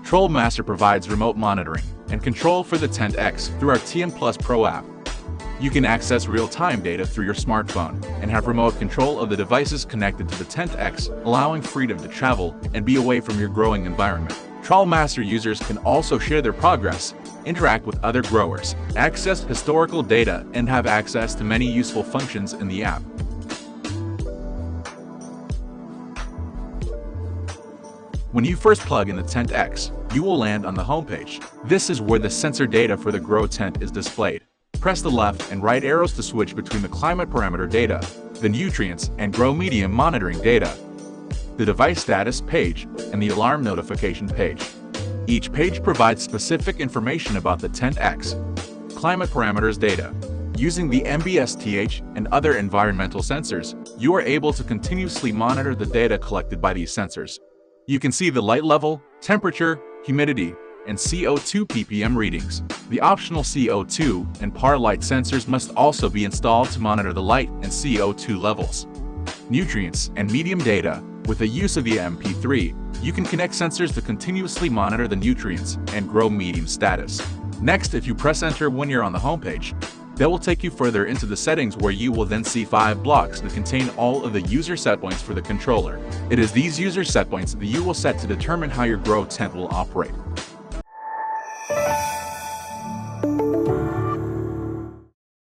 TrollMaster provides remote monitoring and control for the Tent X through our TN Plus Pro app. You can access real-time data through your smartphone and have remote control of the devices connected to the Tent X, allowing freedom to travel and be away from your growing environment. TrollMaster users can also share their progress, interact with other growers, access historical data, and have access to many useful functions in the app. When you first plug in the Tent X, you will land on the homepage. This is where the sensor data for the Grow tent is displayed. Press the left and right arrows to switch between the climate parameter data, the nutrients, and Grow medium monitoring data, the device status page, and the alarm notification page. Each page provides specific information about the Tent X. Climate parameters data. Using the MBSTH and other environmental sensors, you are able to continuously monitor the data collected by these sensors. You can see the light level, temperature, humidity, and CO2 ppm readings. The optional CO2 and PAR light sensors must also be installed to monitor the light and CO2 levels. Nutrients and medium data. With the use of the MP3, you can connect sensors to continuously monitor the nutrients and Grow medium status. Next, if you press enter when you're on the homepage, that will take you further into the settings where you will then see 5 blocks that contain all of the user setpoints for the controller. It is these user setpoints that you will set to determine how your Grow tent will operate.